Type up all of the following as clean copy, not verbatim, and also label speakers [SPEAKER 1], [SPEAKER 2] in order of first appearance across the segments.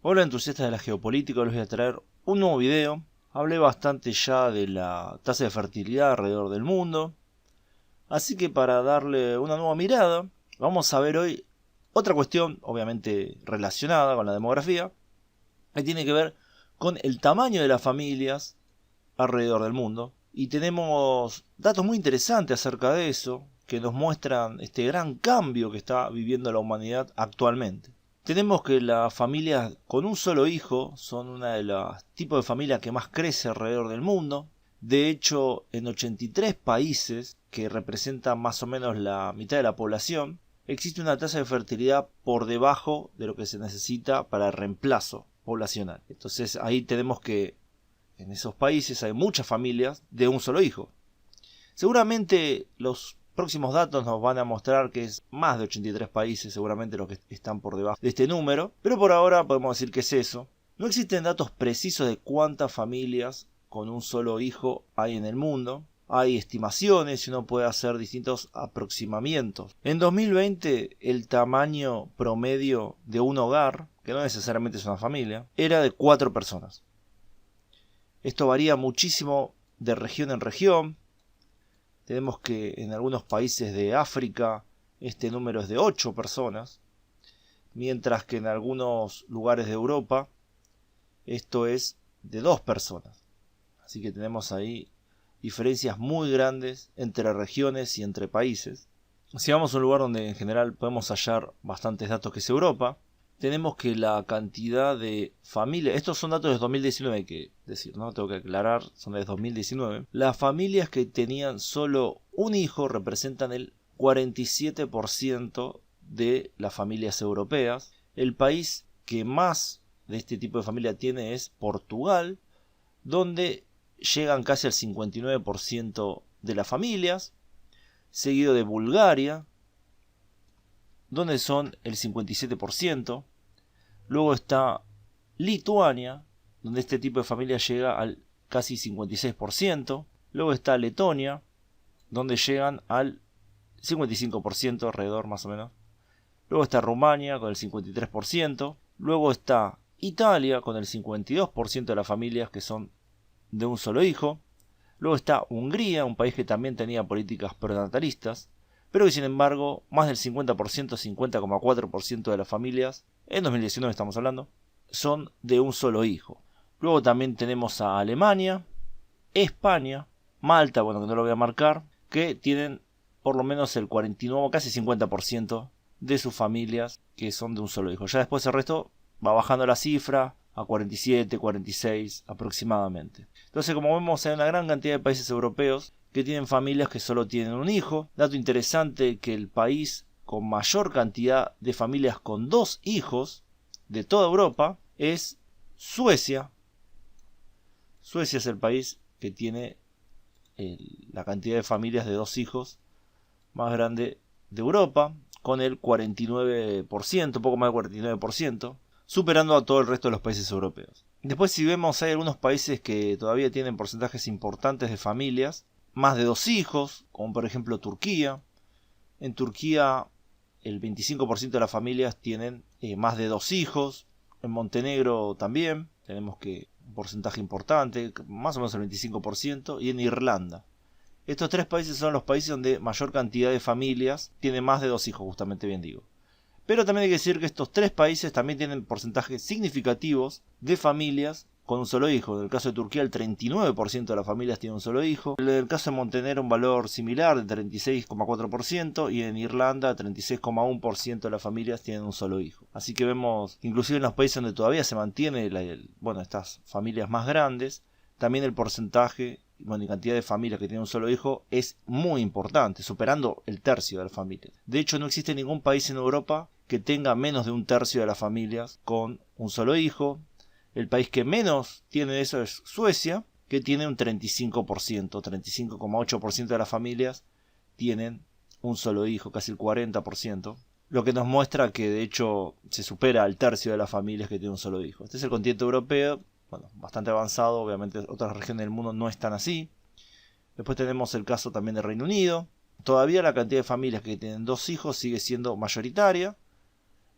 [SPEAKER 1] Hola entusiastas de la geopolítica, les voy a traer un nuevo video. Hablé bastante ya de la tasa de fertilidad alrededor del mundo, así que para darle una nueva mirada, vamos a ver hoy otra cuestión, obviamente relacionada con la demografía, que tiene que ver con el tamaño de las familias alrededor del mundo. Y tenemos datos muy interesantes acerca de eso, que nos muestran este gran cambio que está viviendo la humanidad actualmente. Tenemos que las familias con un solo hijo son una de los tipos de familia que más crece alrededor del mundo. De hecho, en 83 países, que representan más o menos la mitad de la población, existe una tasa de fertilidad por debajo de lo que se necesita para el reemplazo poblacional. Entonces ahí tenemos que en esos países hay muchas familias de un solo hijo. Seguramente los próximos datos nos van a mostrar que es más de 83 países seguramente los que están por debajo de este número, pero por ahora podemos decir que es eso. No existen datos precisos de cuántas familias con un solo hijo hay en el mundo. Hay estimaciones y uno puede hacer distintos aproximamientos. En 2020 el tamaño promedio de un hogar, que no necesariamente es una familia, era de 4 personas. Esto varía muchísimo de región en región. Tenemos que en algunos países de África este número es de 8 personas, mientras que en algunos lugares de Europa esto es de 2 personas. Así que tenemos ahí diferencias muy grandes entre regiones y entre países. Si vamos a un lugar donde en general podemos hallar bastantes datos, que es Europa, tenemos que la cantidad de familias, estos son datos de 2019 hay que decir, ¿no? Tengo que aclarar, son de 2019. Las familias que tenían solo un hijo representan el 47% de las familias europeas. El país que más de este tipo de familia tiene es Portugal, donde llegan casi al 59% de las familias, seguido de Bulgaria, donde son el 57%. Luego está Lituania, donde este tipo de familia llega al casi 56%. Luego está Letonia, donde llegan al 55% alrededor más o menos. Luego está Rumania con el 53%. Luego está Italia con el 52% de las familias que son de un solo hijo. Luego está Hungría, un país que también tenía políticas pronatalistas, pero que sin embargo más del 50%, 50,4% de las familias, en 2019 estamos hablando, son de un solo hijo. Luego también tenemos a Alemania, España, Malta, bueno, que no lo voy a marcar, que tienen por lo menos el 49, casi 50% de sus familias que son de un solo hijo. Ya después el resto va bajando la cifra a 47, 46 aproximadamente. Entonces, como vemos, hay una gran cantidad de países europeos que tienen familias que solo tienen un hijo. Dato interesante, que el país con mayor cantidad de familias con 2 hijos de toda Europa es Suecia. Suecia es el país que tiene la cantidad de familias de 2 hijos más grande de Europa, con el 49%, un poco más del 49%, superando a todo el resto de los países europeos. Después, si vemos, hay algunos países que todavía tienen porcentajes importantes de familias, más de 2 hijos, como por ejemplo Turquía. En Turquía el 25% de las familias tienen más de 2 hijos. En Montenegro también tenemos que un porcentaje importante, más o menos el 25%, y en Irlanda. Estos 3 países son los países donde mayor cantidad de familias tiene más de 2 hijos, justamente bien digo. Pero también hay que decir que estos 3 países también tienen porcentajes significativos de familias con un solo hijo. En el caso de Turquía el 39% de las familias tienen un solo hijo. En el caso de Montenegro un valor similar de 36,4% y en Irlanda 36,1% de las familias tienen un solo hijo. Así que vemos que inclusive en los países donde todavía se mantiene estas familias más grandes, también el porcentaje y cantidad de familias que tienen un solo hijo es muy importante, superando el tercio de las familias. De hecho, no existe ningún país en Europa que tenga menos de un tercio de las familias con un solo hijo. El país que menos tiene eso es Suecia, que tiene un 35%, 35,8% de las familias tienen un solo hijo, casi el 40%. Lo que nos muestra que de hecho se supera al tercio de las familias que tienen un solo hijo. Este es el continente europeo, bastante avanzado. Obviamente otras regiones del mundo no están así. Después tenemos el caso también de Reino Unido. Todavía la cantidad de familias que tienen 2 hijos sigue siendo mayoritaria.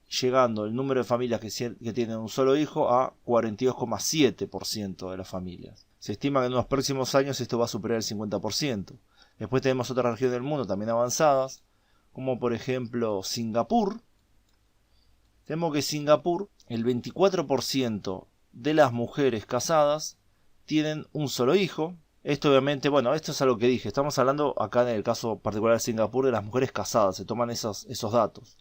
[SPEAKER 1] llegando el número de familias que tienen un solo hijo a 42,7% de las familias. Se estima que en los próximos años esto va a superar el 50%. Después tenemos otras regiones del mundo también avanzadas, como por ejemplo Singapur. Tenemos que Singapur, el 24% de las mujeres casadas tienen un solo hijo. Esto obviamente, bueno, esto es algo que dije, estamos hablando acá en el caso particular de Singapur de las mujeres casadas, se toman esos datos.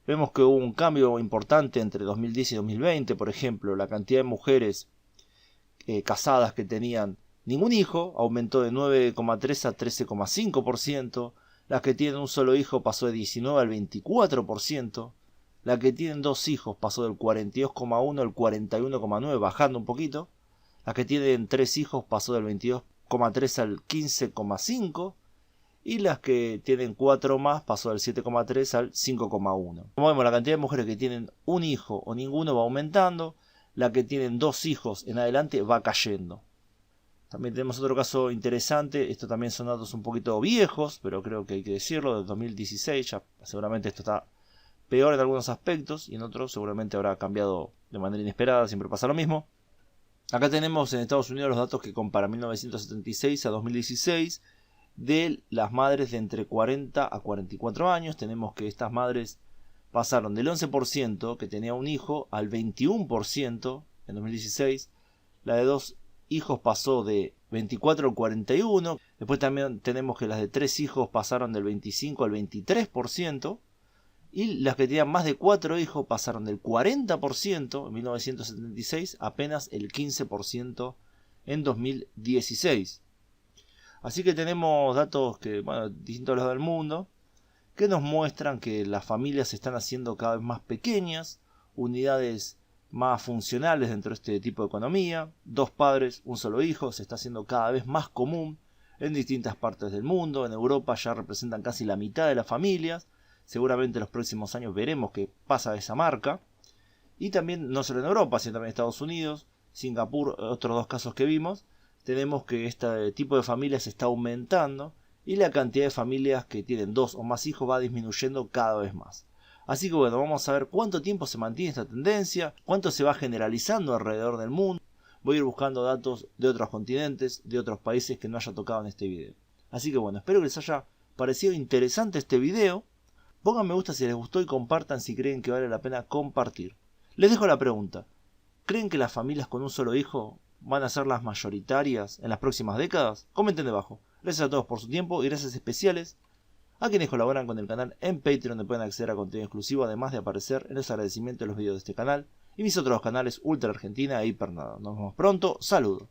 [SPEAKER 1] Vemos que hubo un cambio importante entre 2010 y 2020, por ejemplo, la cantidad de mujeres casadas que tenían ningún hijo aumentó de 9,3 a 13,5%, las que tienen un solo hijo pasó de 19 al 24%, la que tienen dos hijos pasó del 42,1 al 41,9, bajando un poquito, las que tienen tres hijos pasó del 22,3 al 15,5, y las que tienen 4 más pasó del 7,3 al 5,1. Como vemos, la cantidad de mujeres que tienen un hijo o ninguno va aumentando, la que tienen dos hijos en adelante va cayendo. También tenemos otro caso interesante, esto también son datos un poquito viejos, pero creo que hay que decirlo, del 2016, ya seguramente esto está peor en algunos aspectos y en otros seguramente habrá cambiado de manera inesperada, siempre pasa lo mismo. Acá tenemos en Estados Unidos los datos que comparan 1976 a 2016 de las madres de entre 40 a 44 años. Tenemos que estas madres pasaron del 11% que tenía un hijo al 21% en 2016. La de dos hijos pasó de 24 al 41%. Después también tenemos que las de tres hijos pasaron del 25 al 23%. Y las que tenían más de 4 hijos pasaron del 40% en 1976 a apenas el 15% en 2016. Así que tenemos datos que, bueno, distintos a los del mundo, que nos muestran que las familias se están haciendo cada vez más pequeñas, unidades más funcionales dentro de este tipo de economía, dos padres, un solo hijo, se está haciendo cada vez más común en distintas partes del mundo. En Europa ya representan casi la mitad de las familias. Seguramente en los próximos años veremos que pasa esa marca. Y también, no solo en Europa, sino también en Estados Unidos, Singapur, otros dos casos que vimos, tenemos que este tipo de familias está aumentando y la cantidad de familias que tienen dos o más hijos va disminuyendo cada vez más. Así que bueno, vamos a ver cuánto tiempo se mantiene esta tendencia, cuánto se va generalizando alrededor del mundo. Voy a ir buscando datos de otros continentes, de otros países que no haya tocado en este video. Así que bueno, espero que les haya parecido interesante este video. Pongan me gusta si les gustó y compartan si creen que vale la pena compartir. Les dejo la pregunta. ¿Creen que las familias con un solo hijo van a ser las mayoritarias en las próximas décadas? Comenten debajo. Gracias a todos por su tiempo y gracias especiales a quienes colaboran con el canal en Patreon, donde pueden acceder a contenido exclusivo, además de aparecer en los agradecimientos de los videos de este canal y mis otros canales Ultra Argentina e Hipernada. Nos vemos pronto. Saludos.